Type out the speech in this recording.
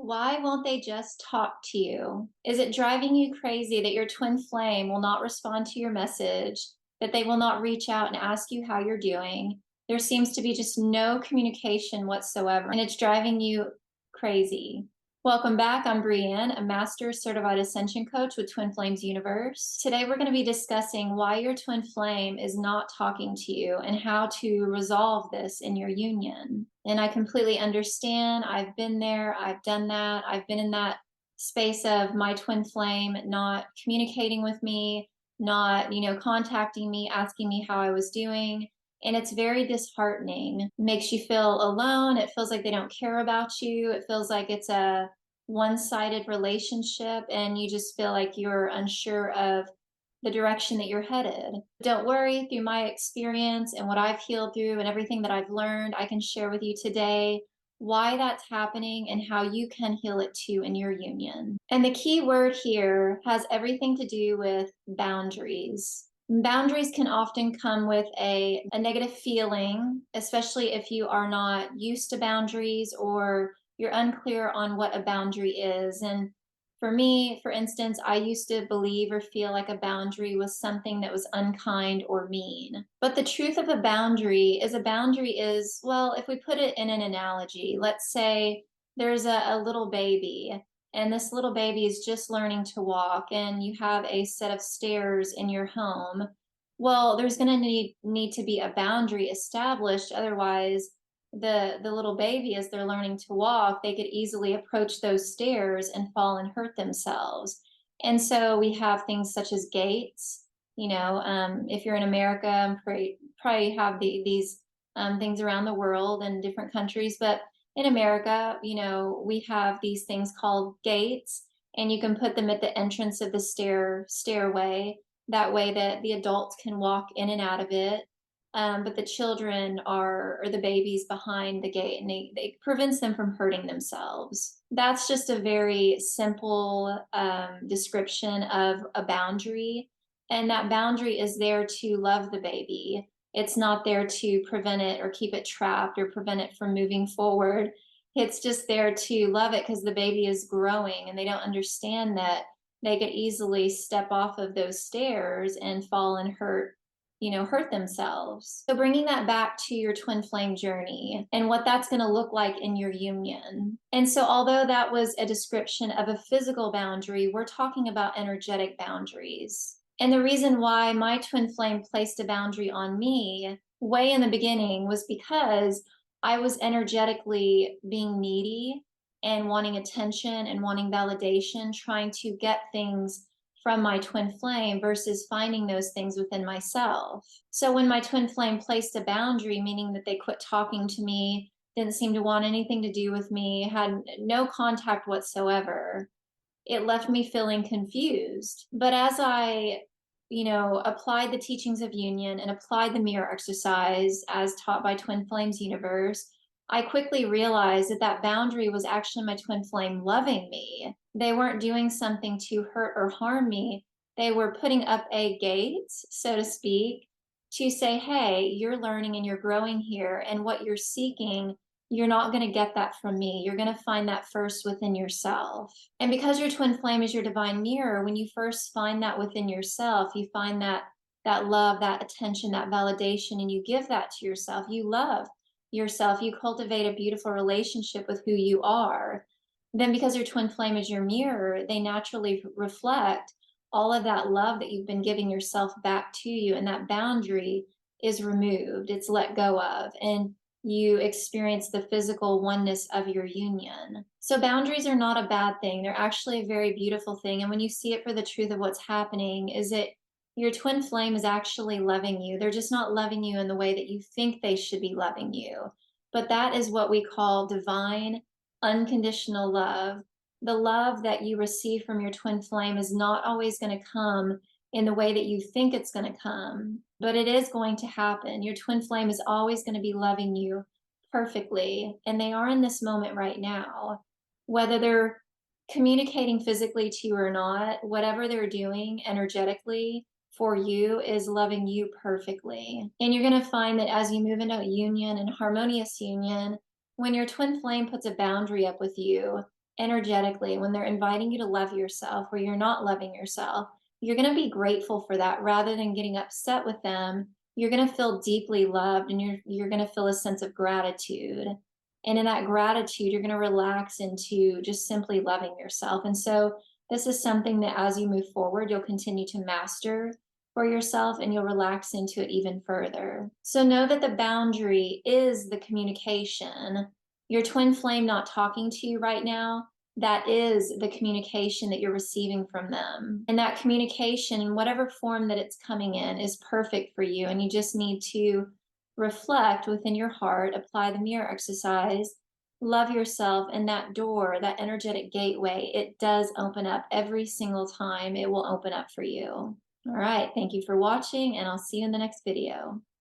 Why won't they just talk to you? Is it driving you crazy that your twin flame will not respond to your message, that they will not reach out and ask you how you're doing? There seems to be just no communication whatsoever, and it's driving you crazy. Welcome back. I'm Breann, a Master Certified Ascension Coach with Twin Flames Universe. Today, we're going to be discussing why your twin flame is not talking to you and how to resolve this in your union. And I completely understand. I've been there. I've done that. I've been in that space of my twin flame not communicating with me, not, contacting me, asking me how I was doing. And it's very disheartening. It makes you feel alone. It feels like they don't care about you. It feels like it's a one-sided relationship, and you just feel like you're unsure of the direction that you're headed. Don't worry, through my experience and what I've healed through and everything that I've learned, I can share with you today why that's happening and how you can heal it too in your union. And the key word here has everything to do with boundaries. Boundaries can often come with a negative feeling, especially if you are not used to boundaries or you're unclear on what a boundary is. And for me, for instance, I used to believe or feel like a boundary was something that was unkind or mean. But the truth of a boundary is, well, if we put it in an analogy, let's say there's a little baby, and this little baby is just learning to walk, and you have a set of stairs in your home. Well, there's going to need to be a boundary established. Otherwise, the little baby, as they're learning to walk, they could easily approach those stairs and fall and hurt themselves. And so we have things such as gates. If you're in America, probably have these things around the world and different countries, but in America, we have these things called gates, and you can put them at the entrance of the stairway. That way that the adults can walk in and out of it. But the children or the babies behind the gate, and they prevents them from hurting themselves. That's just a very simple description of a boundary. And that boundary is there to love the baby. It's not there to prevent it or keep it trapped or prevent it from moving forward. It's just there to love it because the baby is growing, and they don't understand that they could easily step off of those stairs and fall and hurt themselves. So bringing that back to your twin flame journey and what that's going to look like in your union. And so although that was a description of a physical boundary, we're talking about energetic boundaries. And the reason why my twin flame placed a boundary on me way in the beginning was because I was energetically being needy and wanting attention and wanting validation, trying to get things from my twin flame versus finding those things within myself. So when my twin flame placed a boundary, meaning that they quit talking to me, didn't seem to want anything to do with me, had no contact whatsoever, it left me feeling confused. But as I applied the teachings of union and applied the mirror exercise as taught by Twin Flames Universe, I quickly realized that that boundary was actually my twin flame loving me. They weren't doing something to hurt or harm me. They were putting up a gate, so to speak, to say, hey, you're learning and you're growing here, and what you're seeking, you're not going to get that from me. You're going to find that first within yourself. And because your twin flame is your divine mirror, when you first find that within yourself, you find that love, that attention, that validation, and you give that to yourself. You love yourself. You cultivate a beautiful relationship with who you are. Then because your twin flame is your mirror, they naturally reflect all of that love that you've been giving yourself back to you, and that boundary is removed. It's let go of. And you experience the physical oneness of your union. So boundaries are not a bad thing. They're actually a very beautiful thing. And when you see it for the truth of what's happening, is that your twin flame is actually loving you. They're just not loving you in the way that you think they should be loving you. But that is what we call divine, unconditional love. The love that you receive from your twin flame is not always going to come in the way that you think it's going to come, but it is going to happen. Your twin flame is always going to be loving you perfectly, and they are in this moment right now. Whether they're communicating physically to you or not, whatever they're doing energetically for you is loving you perfectly. And you're going to find that as you move into a union and harmonious union, when your twin flame puts a boundary up with you, energetically, when they're inviting you to love yourself where you're not loving yourself, you're going to be grateful for that rather than getting upset with them. You're going to feel deeply loved, and you're going to feel a sense of gratitude. And in that gratitude, you're going to relax into just simply loving yourself. And so this is something that as you move forward, you'll continue to master for yourself, and you'll relax into it even further. So know that the boundary is the communication. Your twin flame not talking to you right now, that is the communication that you're receiving from them. And that communication, in whatever form that it's coming in, is perfect for you. And you just need to reflect within your heart, apply the mirror exercise, love yourself, and that door, that energetic gateway, it does open up every single time. It will open up for you. All right. Thank you for watching, and I'll see you in the next video.